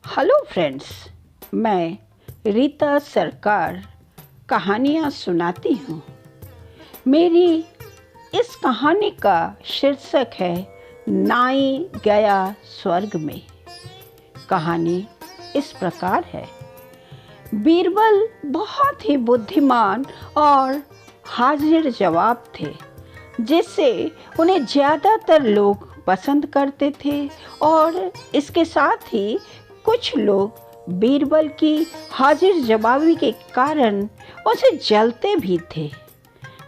Hello friends, मैं रीता सरकार कहानियाँ सुनाती हूँ। मेरी इस कहानी का शीर्षक है नाई गया स्वर्ग में। कहानी इस प्रकार है। बीरबल बहुत ही बुद्धिमान और हाजिर जवाब थे, जिससे उन्हें ज़्यादातर लोग पसंद करते थे और इसके साथ ही कुछ लोग बीरबल की हाजिर जवाबी के कारण उसे जलते भी थे।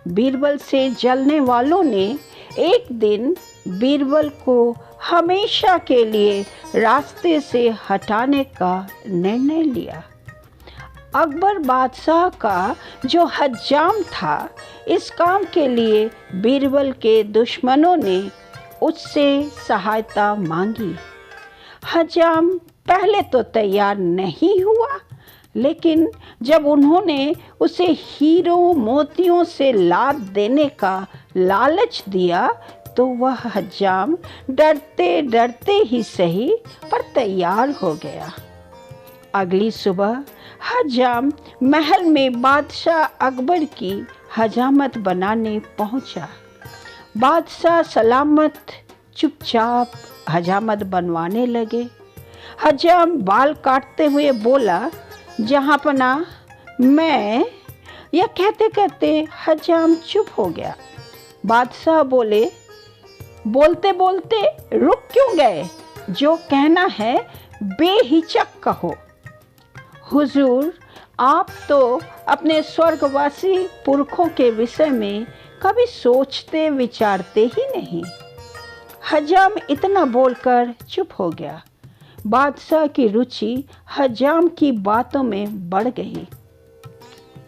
बीरबल से जलने वालों ने एक दिन बीरबल को हमेशा के लिए रास्ते से हटाने का निर्णय लिया। अकबर बादशाह का जो हज्जाम था, इस काम के लिए बीरबल के दुश्मनों ने उससे सहायता मांगी। हज्जाम पहले तो तैयार नहीं हुआ, लेकिन जब उन्होंने उसे हीरों मोतियों से लाद देने का लालच दिया तो वह हज्जाम डरते डरते ही सही पर तैयार हो गया। अगली सुबह हज्जाम महल में बादशाह अकबर की हजामत बनाने पहुंचा। बादशाह सलामत चुपचाप हजामत बनवाने लगे। हज्जाम बाल काटते हुए बोला, जहाँपनाह मैं। यह कहते कहते हज्जाम चुप हो गया। बादशाह बोले, बोलते बोलते रुक क्यों गए? जो कहना है बेहिचक कहो। हुजूर, आप तो अपने स्वर्गवासी पुरखों के विषय में कभी सोचते विचारते ही नहीं। हज्जाम इतना बोलकर चुप हो गया। बादशाह की रुचि हज्जाम की बातों में बढ़ गई।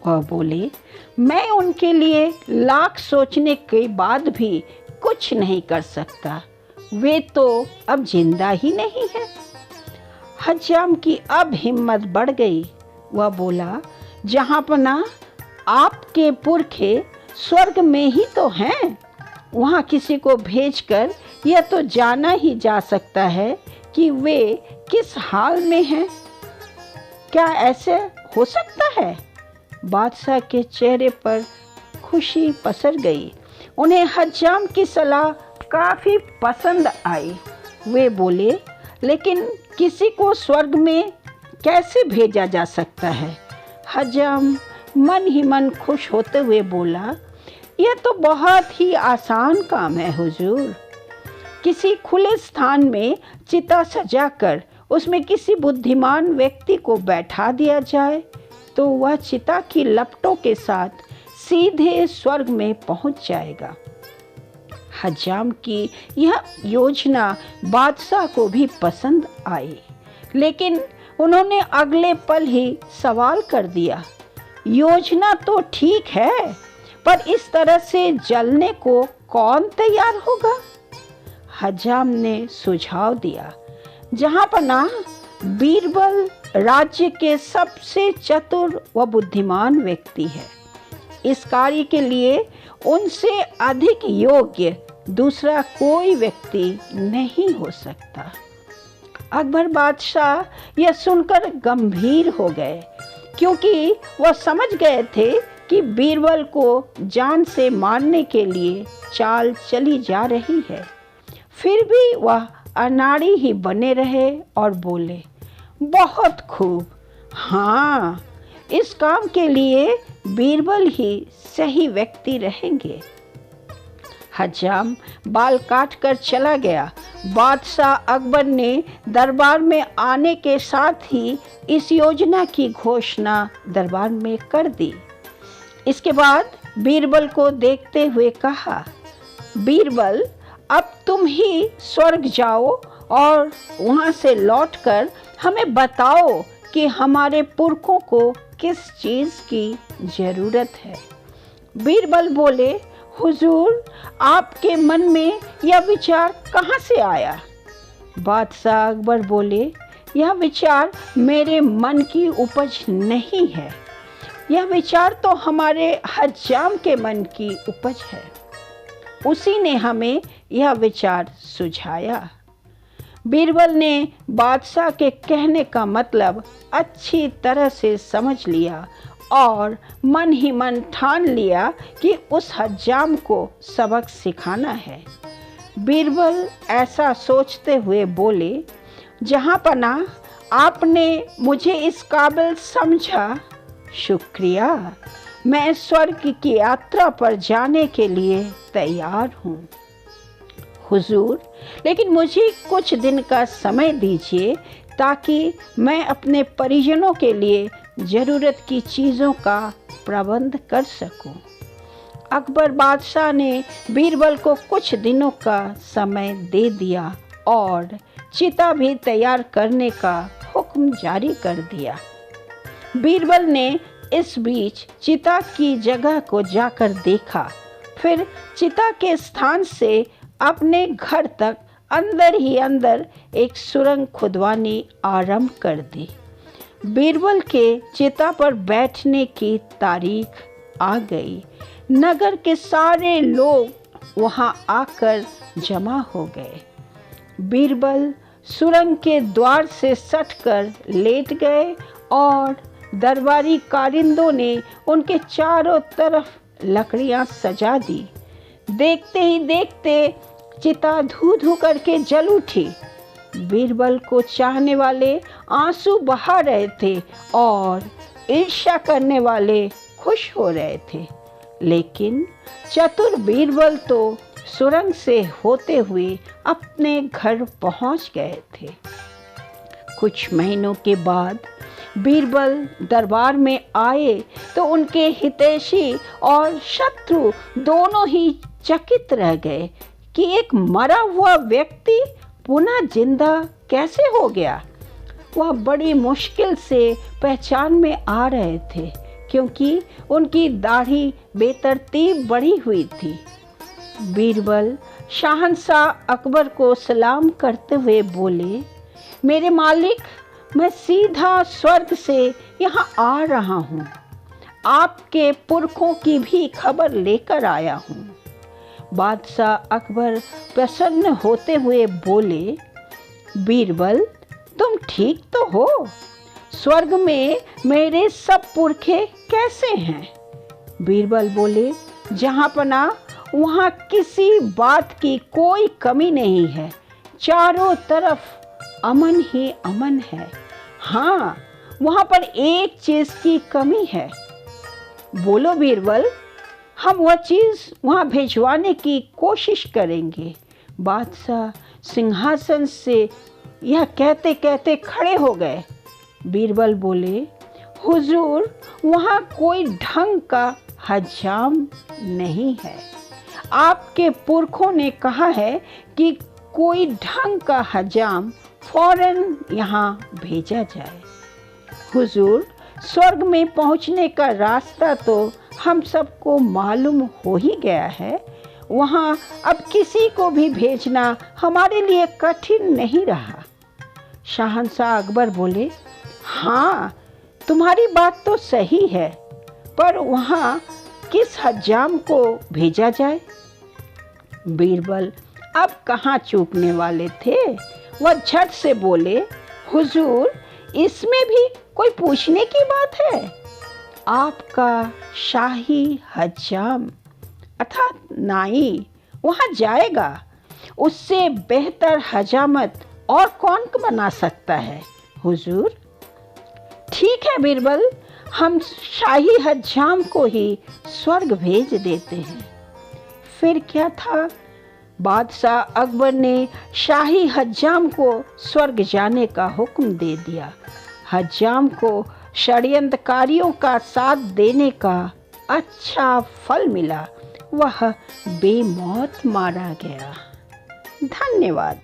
वह बोले, मैं उनके लिए लाख सोचने के बाद भी कुछ नहीं कर सकता। वे तो अब जिंदा ही नहीं है। हज्जाम की अब हिम्मत बढ़ गई। वह बोला, जहाँपनाह आपके पुरखे स्वर्ग में ही तो हैं। वहाँ किसी को भेजकर यह तो जाना ही जा सकता है कि वे किस हाल में हैं। क्या ऐसे हो सकता है? बादशाह के चेहरे पर खुशी पसर गई। उन्हें हज्जाम की सलाह काफ़ी पसंद आई। वे बोले, लेकिन किसी को स्वर्ग में कैसे भेजा जा सकता है? हज्जाम मन ही मन खुश होते हुए बोला, यह तो बहुत ही आसान काम है हुजूर। किसी खुले स्थान में चिता सजाकर उसमें किसी बुद्धिमान व्यक्ति को बैठा दिया जाए तो वह चिता की लपटों के साथ सीधे स्वर्ग में पहुंच जाएगा। हज्जाम की यह योजना बादशाह को भी पसंद आई, लेकिन उन्होंने अगले पल ही सवाल कर दिया, योजना तो ठीक है, पर इस तरह से जलने को कौन तैयार होगा? हज्जाम ने सुझाव दिया, जहाँपनाह बीरबल राज्य के सबसे चतुर व बुद्धिमान व्यक्ति है। इस कार्य के लिए उनसे अधिक योग्य दूसरा कोई व्यक्ति नहीं हो सकता। अकबर बादशाह यह सुनकर गंभीर हो गए, क्योंकि वह समझ गए थे कि बीरबल को जान से मारने के लिए चाल चली जा रही है। फिर भी वह अनाड़ी ही बने रहे और बोले, बहुत खूब। हाँ, इस काम के लिए बीरबल ही सही व्यक्ति रहेंगे। हज्जाम बाल काट कर चला गया। बादशाह अकबर ने दरबार में आने के साथ ही इस योजना की घोषणा दरबार में कर दी। इसके बाद बीरबल को देखते हुए कहा, बीरबल, अब तुम ही स्वर्ग जाओ और वहाँ से लौटकर हमें बताओ कि हमारे पुरखों को किस चीज़ की ज़रूरत है। बीरबल बोले, हुजूर, आपके मन में यह विचार कहाँ से आया? बादशाह अकबर बोले, यह विचार मेरे मन की उपज नहीं है। यह विचार तो हमारे हज्जाम के मन की उपज है। उसी ने हमें यह विचार सुझाया। बीरबल ने बादशाह के कहने का मतलब अच्छी तरह से समझ लिया और मन ही मन ठान लिया कि उस हज्जाम को सबक सिखाना है। बीरबल ऐसा सोचते हुए बोले, जहाँपनाह, आपने मुझे इस काबिल समझा, शुक्रिया। मैं स्वर्ग की यात्रा पर जाने के लिए तैयार हूँ। हुजूर, लेकिन मुझे कुछ दिन का समय दीजिए ताकि मैं अपने परिजनों के लिए ज़रूरत की चीज़ों का प्रबंध कर सकूं। अकबर बादशाह ने बीरबल को कुछ दिनों का समय दे दिया और चिता भी तैयार करने का हुक्म जारी कर दिया। बीरबल ने इस बीच चिता की जगह को जाकर देखा, फिर चिता के स्थान से अपने घर तक अंदर ही अंदर एक सुरंग खुदवानी आरंभ कर दी। बीरबल के चिता पर बैठने की तारीख आ गई। नगर के सारे लोग वहां आकर जमा हो गए। बीरबल सुरंग के द्वार से सटकर लेट गए और दरबारी कारिंदों ने उनके चारों तरफ लकड़ियां सजा दी। देखते ही देखते चिता धू धू करके जल उठी। बीरबल को चाहने वाले आंसू बहा रहे थे और ईर्ष्या करने वाले खुश हो रहे थे, लेकिन चतुर बीरबल तो सुरंग से होते हुए अपने घर पहुंच गए थे। कुछ महीनों के बाद बीरबल दरबार में आए तो उनके हितैषी और शत्रु दोनों ही चकित रह गए कि एक मरा हुआ व्यक्ति पुनः जिंदा कैसे हो गया। वह बड़ी मुश्किल से पहचान में आ रहे थे क्योंकि उनकी दाढ़ी बेतरतीब बढ़ी हुई थी। बीरबल शहंशाह अकबर को सलाम करते हुए बोले, मेरे मालिक, मैं सीधा स्वर्ग से यहाँ आ रहा हूँ। आपके पुरखों की भी खबर लेकर आया हूँ। बादशाह अकबर प्रसन्न होते हुए बोले, बीरबल, तुम ठीक तो हो? स्वर्ग में मेरे सब पुरखे कैसे हैं? बीरबल बोले, जहाँपनाह, वहाँ किसी बात की कोई कमी नहीं है। चारों तरफ अमन ही अमन है। हाँ, वहाँ पर एक चीज़ की कमी है। बोलो बीरबल, हम वह चीज़ वहाँ भिजवाने की कोशिश करेंगे। बादशाह सिंहासन से यह कहते कहते खड़े हो गए। बीरबल बोले, हुजूर, वहाँ कोई ढंग का हजाम नहीं है। आपके पुरखों ने कहा है कि कोई ढंग का हजाम फौरन यहाँ भेजा जाए। हुजूर, स्वर्ग में पहुँचने का रास्ता तो हम सबको मालूम हो ही गया है। वहाँ अब किसी को भी भेजना हमारे लिए कठिन नहीं रहा। शहंशाह अकबर बोले, हाँ, तुम्हारी बात तो सही है, पर वहाँ किस हज्जाम को भेजा जाए? बीरबल अब कहाँ चूकने वाले थे। वह झट से बोले, हुजूर, इसमें भी कोई पूछने की बात है? आपका शाही हज्जाम अर्थात नाई वहाँ जाएगा। उससे बेहतर हजामत और कौन बना सकता है हुजूर? ठीक है बीरबल, हम शाही हज्जाम को ही स्वर्ग भेज देते हैं। फिर क्या था, बादशाह अकबर ने शाही हज्जाम को स्वर्ग जाने का हुक्म दे दिया। हज्जाम को षड्यंत्रकारियों का साथ देने का अच्छा फल मिला। वह बेमौत मारा गया। धन्यवाद।